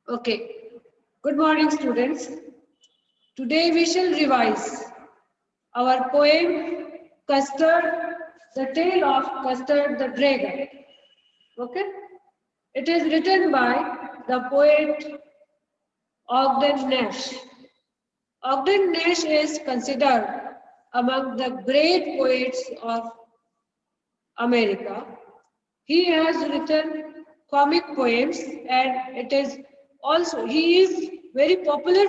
Okay. Good morning, students. Today we shall revise our poem Custard, the Tale of Custard the Dragon. Okay. It is written by the poet Ogden Nash. Ogden Nash is considered among the great poets of America. He has written comic poems and it is also, he is very popular.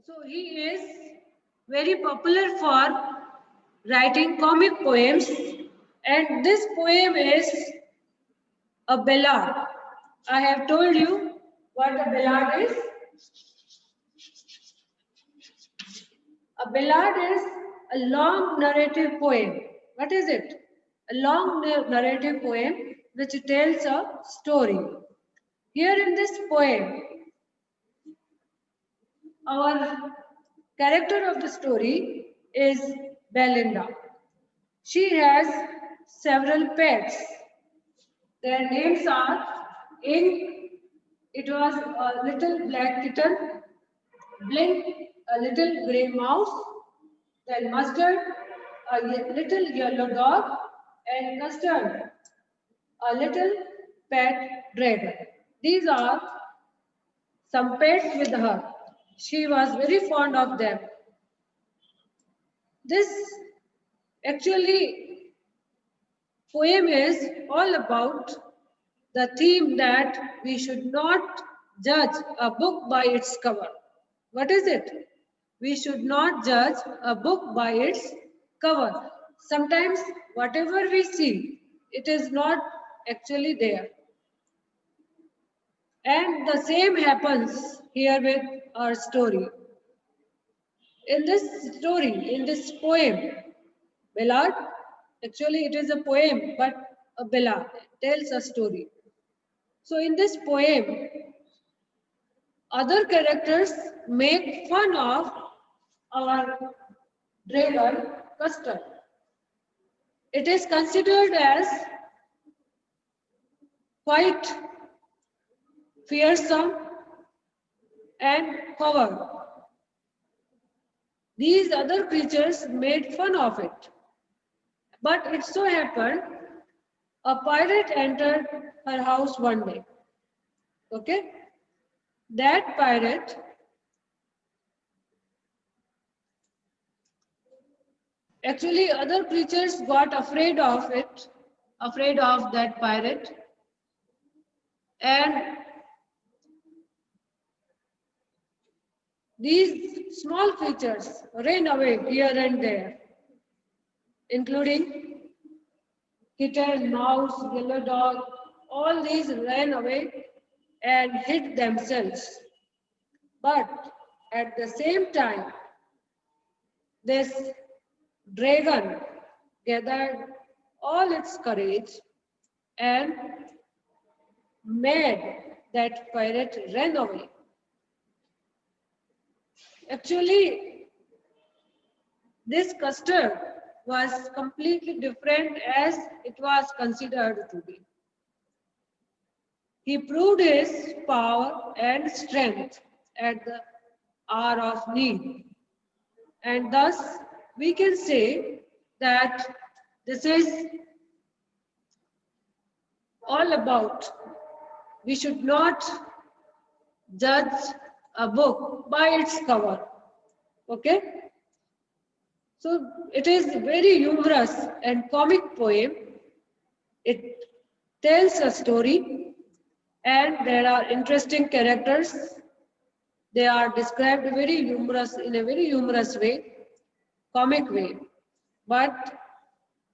So he is very popular for writing comic poems and this poem is a ballad. I have told you what a ballad is. A ballad is a long narrative poem. What is it? A long narrative poem which tells a story. Here in this poem, our character of the story is Belinda. She has several pets. Their names are Ink, it was a little black kitten, Blink, a little grey mouse, then Mustard, a little yellow dog, and Custard, a little pet dragon. These are some pets with her. She was very fond of them. This actually poem is all about the theme that we should not judge a book by its cover. What is it? We should not judge a book by its cover. Sometimes whatever we see, it is not actually there. And the same happens here with our story. In this story, in this poem, ballad, actually it is a poem, but a ballad tells a story. So in this poem, other characters make fun of our dragon Custard. It is considered as quite fearsome and coward. These other creatures made fun of it. But it so happened a pirate entered her house one day. Okay? That pirate actually other creatures got afraid of it, afraid of that pirate, and these small creatures ran away here and there, including kitten, mouse, yellow dog, all these ran away and hid themselves. But at the same time, this dragon gathered all its courage and made that pirate run away. Actually, this custard was completely different as it was considered to be. He proved his power and strength at the hour of need. And thus, we can say that this is all about we should not judge a book by its cover. Okay? So it is very humorous and comic poem. It tells a story and there are interesting characters. They are described very humorous in a very humorous way, comic way. But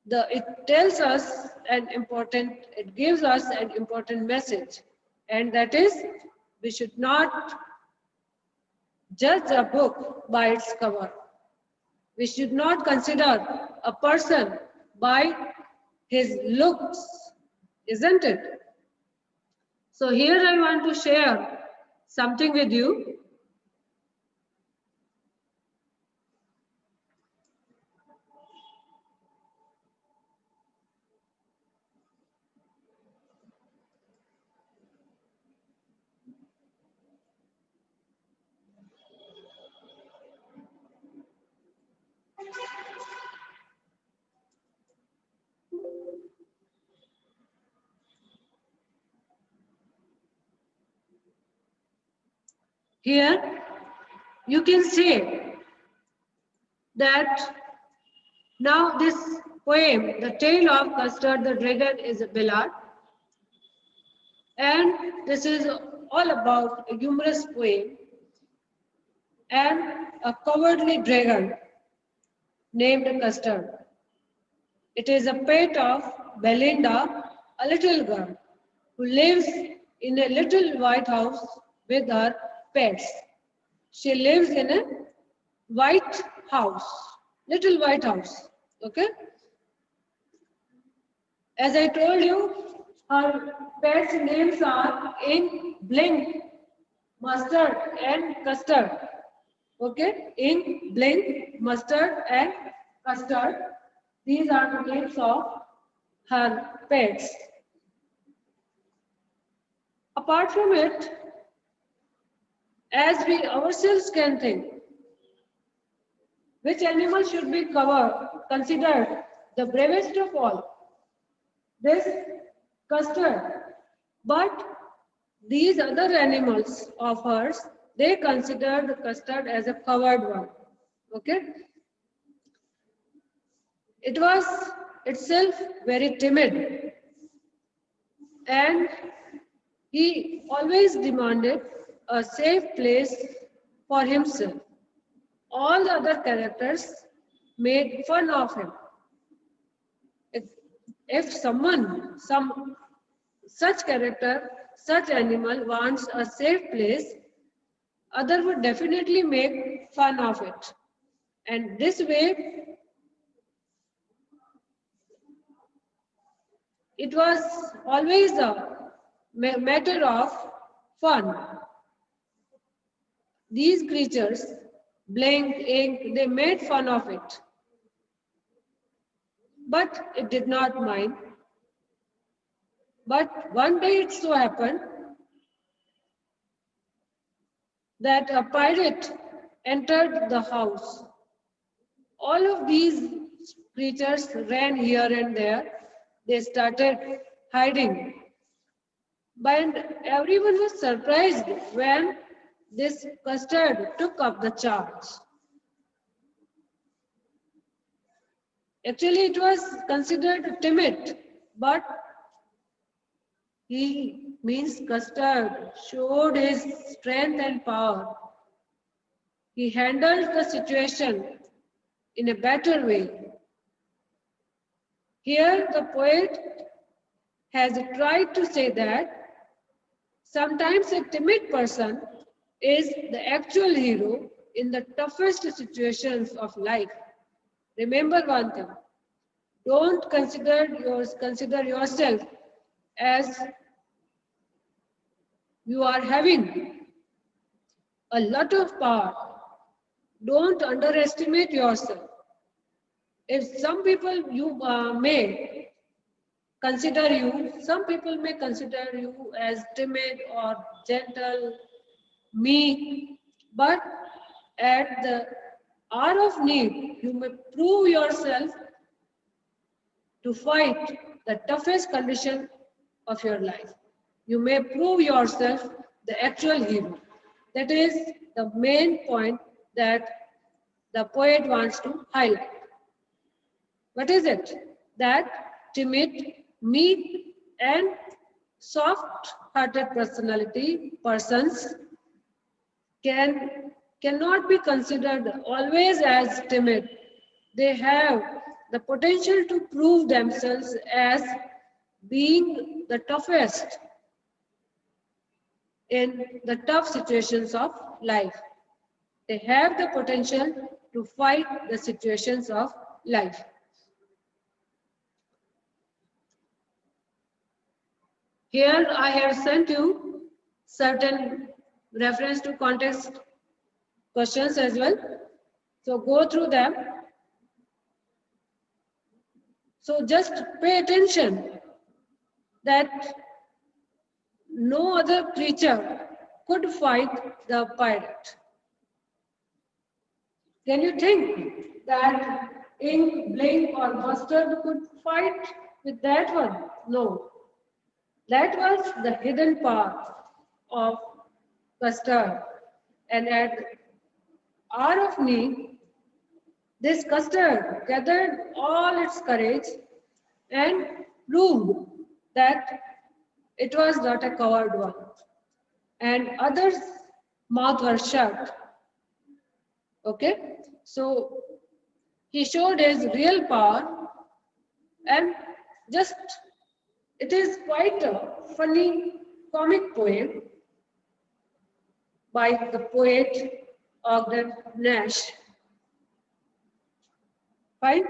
it tells us it gives us an important message, and that is we should not judge a book by its cover. We should not consider a person by his looks, isn't it? So here I want to share something with you. Here you can say that now this poem, The Tale of Custard the Dragon, is a ballad, and this is all about a humorous poem and a cowardly dragon named Custard. It is a pet of Belinda, a little girl who lives in a little white house with her pets. She lives in a white house, little white house. Okay. As I told you, her pets' names are Ink, Blink, Mustard, and Custard. Okay, Ink, Blink, Mustard, and Custard. These are the names of her pets. Apart from it, as we ourselves can think, which animal should be considered the bravest of all? This Custard. But these other animals of hers, they consider the Custard as a coward one. Okay? It was itself very timid, and he always demanded a safe place for himself. All the other characters made fun of him. If, if someone, some such character, such animal wants a safe place, other would definitely make fun of it. And this way, it was always a matter of fun. These creatures, Blink, Ink, they made fun of it. But it did not mind. But one day it so happened that a pirate entered the house. All of these creatures ran here and there. They started hiding. But everyone was surprised when this Custard took up the charge. Actually, it was considered timid, but he means Custard showed his strength and power. He handled the situation in a better way. Here, the poet has tried to say that sometimes a timid person is the actual hero in the toughest situations of life. Remember one thing, don't consider yourself as you are having a lot of power. Don't underestimate yourself. If some people some people may consider you as timid or gentle, meek, but at the hour of need, you may prove yourself to fight the toughest condition of your life. You may prove yourself the actual hero. That is the main point that the poet wants to highlight. What is it? That timid, meek, and soft-hearted persons cannot be considered always as timid. They have the potential to prove themselves as being the toughest in the tough situations of life. They have the potential to fight the situations of life. Here I have sent you certain reference to context questions as well. So go through them. So just pay attention that no other creature could fight the pirate. Can you think that Ink, Blink, or Mustard could fight with that one? No. That was the hidden part of Custard. and at hour of need, this custard gathered all its courage and proved that it was not a coward one, and others' mouth were shut. Okay, so he showed his real power, and just it is quite a funny comic poem by the poet Ogden Nash. Fine.